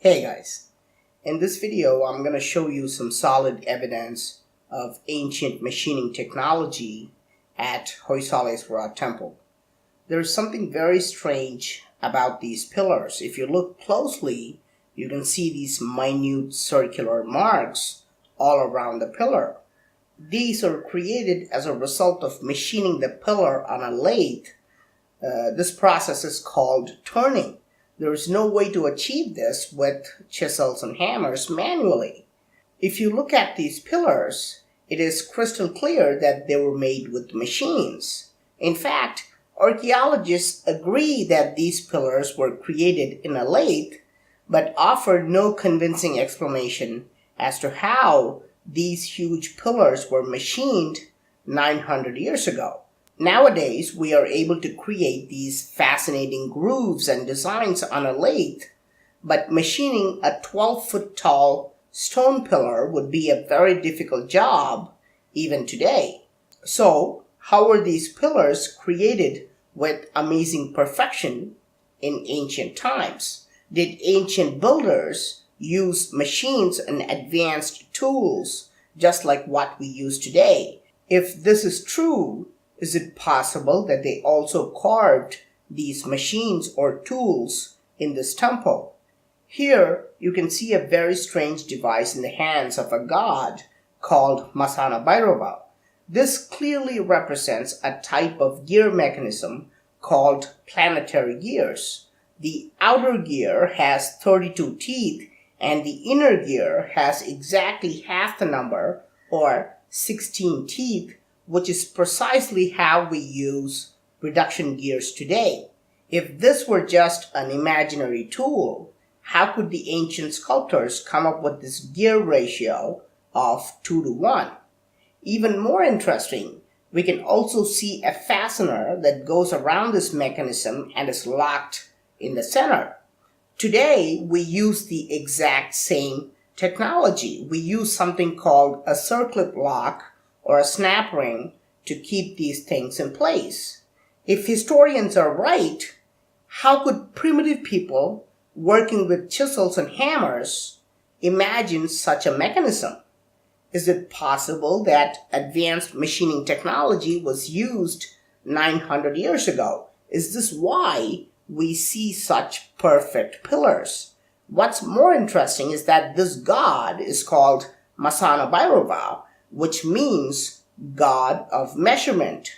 Hey guys, in this video I'm going to show you some solid evidence of ancient machining technology at Hoysaleswara temple. There's something very strange about these pillars. If you look closely, you can see these minute circular marks all around the pillar. These are created as a result of machining the pillar on a lathe. This process is called turning. There is no way to achieve this with chisels and hammers manually. If you look at these pillars, it is crystal clear that they were made with machines. In fact, archaeologists agree that these pillars were created in a lathe, but offer no convincing explanation as to how these huge pillars were machined 900 years ago. Nowadays, we are able to create these fascinating grooves and designs on a lathe, but machining a 12-foot tall stone pillar would be a very difficult job even today. So, how were these pillars created with amazing perfection in ancient times? Did ancient builders use machines and advanced tools just like what we use today? If this is true, is it possible that they also carved these machines or tools in this temple? Here you can see a very strange device in the hands of a god called Masana Bhairava. This clearly represents a type of gear mechanism called planetary gears. The outer gear has 32 teeth and the inner gear has exactly half the number, or 16 teeth, which is precisely how we use reduction gears today. If this were just an imaginary tool, how could the ancient sculptors come up with this gear ratio of 2:1? Even more interesting, we can also see a fastener that goes around this mechanism and is locked in the center. Today, we use the exact same technology. We use something called a circlip lock or a snap ring to keep these things in place. If historians are right, how could primitive people working with chisels and hammers imagine such a mechanism? Is it possible that advanced machining technology was used 900 years ago? Is this why we see such perfect pillars? What's more interesting is that this god is called Masana Bhairava, which means God of measurement.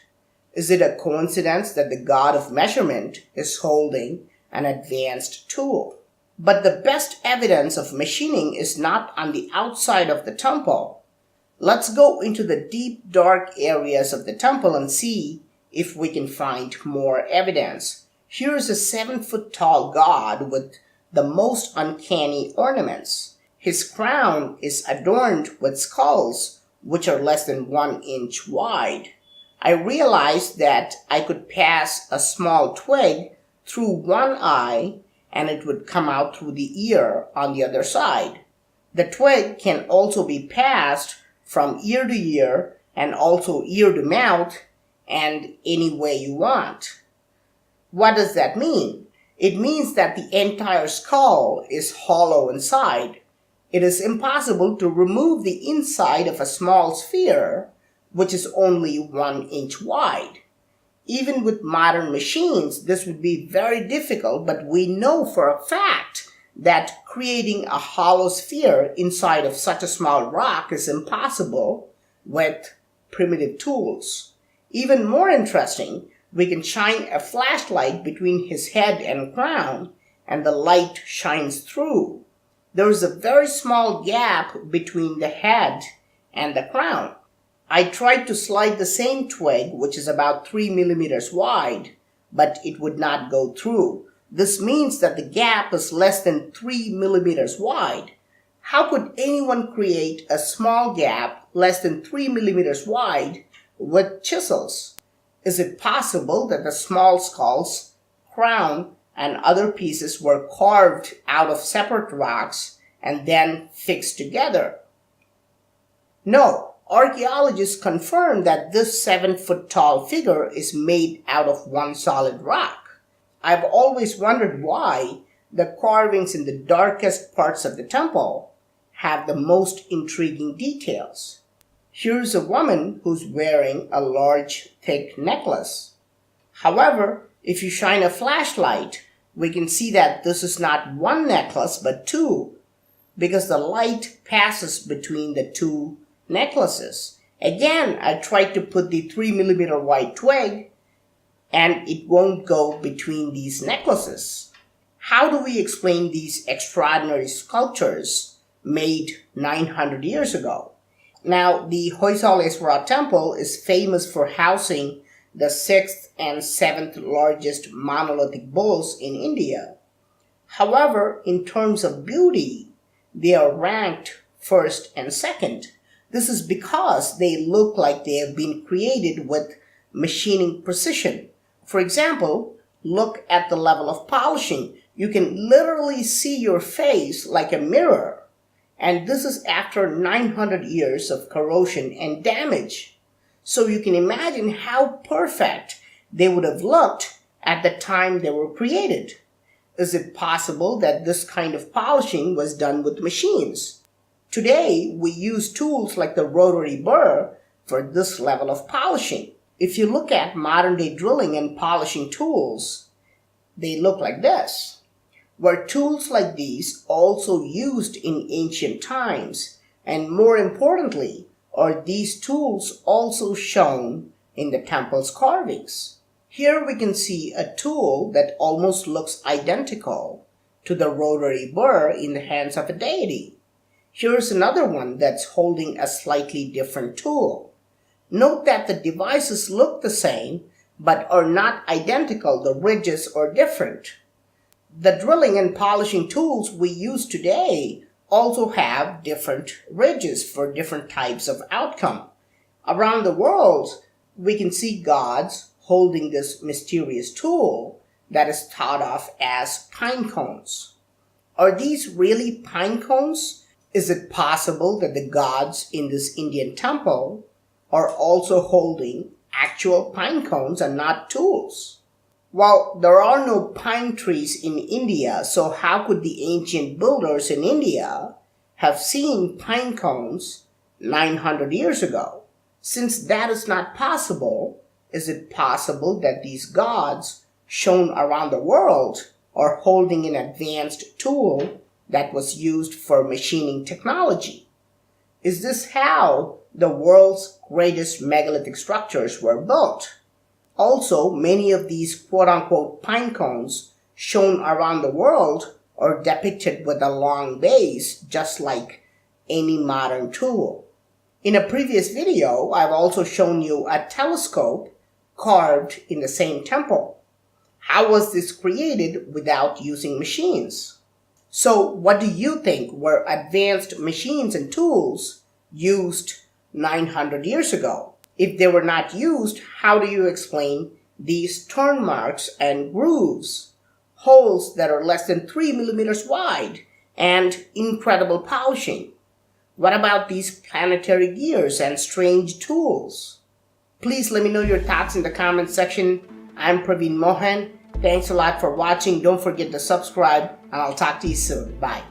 Is it a coincidence that the God of measurement is holding an advanced tool? But the best evidence of machining is not on the outside of the temple. Let's go into the deep, dark areas of the temple and see if we can find more evidence. Here is a 7-foot tall god with the most uncanny ornaments. His crown is adorned with skulls which are less than 1 inch wide. I realized that I could pass a small twig through one eye and it would come out through the ear on the other side. The twig can also be passed from ear to ear and also ear to mouth and any way you want. What does that mean? It means that the entire skull is hollow inside. It is impossible to remove the inside of a small sphere, which is only 1 inch wide. Even with modern machines, this would be very difficult, but we know for a fact that creating a hollow sphere inside of such a small rock is impossible with primitive tools. Even more interesting, we can shine a flashlight between his head and crown, and the light shines through. There is a very small gap between the head and the crown. I tried to slide the same twig, which is about 3 millimeters wide, but it would not go through. This means that the gap is less than 3 millimeters wide. How could anyone create a small gap less than 3 millimeters wide with chisels? Is it possible that the small skulls, crown, and other pieces were carved out of separate rocks and then fixed together? No, archaeologists confirm that this 7-foot tall figure is made out of one solid rock. I've always wondered why the carvings in the darkest parts of the temple have the most intriguing details. Here's a woman who's wearing a large, thick necklace. However, if you shine a flashlight, we can see that this is not one necklace but two, because the light passes between the two necklaces. Again, I tried to put the 3mm wide twig, and it won't go between these necklaces. How do we explain these extraordinary sculptures made 900 years ago? Now, the Hoysaleswara temple is famous for housing the 6th and 7th largest monolithic bulls in India. However, in terms of beauty, they are ranked first and second. This is because they look like they have been created with machining precision. For example, look at the level of polishing. You can literally see your face like a mirror. And this is after 900 years of corrosion and damage. So you can imagine how perfect they would have looked at the time they were created. Is it possible that this kind of polishing was done with machines? Today, we use tools like the rotary burr for this level of polishing. If you look at modern-day drilling and polishing tools, they look like this. Were tools like these also used in ancient times? And more importantly, are these tools also shown in the temple's carvings? Here we can see a tool that almost looks identical to the rotary burr in the hands of a deity. Here's another one that's holding a slightly different tool. Note that the devices look the same, but are not identical. The ridges are different. The drilling and polishing tools we use today also have different ridges for different types of outcome. Around the world, we can see gods holding this mysterious tool that is thought of as pine cones. Are these really pine cones? Is it possible that the gods in this Indian temple are also holding actual pine cones and not tools? Well, there are no pine trees in India, so how could the ancient builders in India have seen pine cones 900 years ago? Since that is not possible, is it possible that these gods shown around the world are holding an advanced tool that was used for machining technology? Is this how the world's greatest megalithic structures were built? Also, many of these quote-unquote pine cones shown around the world are depicted with a long base, just like any modern tool. In a previous video, I've also shown you a telescope carved in the same temple. How was this created without using machines? So, what do you think were advanced machines and tools used 900 years ago? If they were not used, how do you explain these turn marks and grooves, holes that are less than 3 millimeters wide, and incredible polishing? What about these planetary gears and strange tools? Please let me know your thoughts in the comment section. I'm Praveen Mohan. Thanks a lot for watching. Don't forget to subscribe, and I'll talk to you soon. Bye.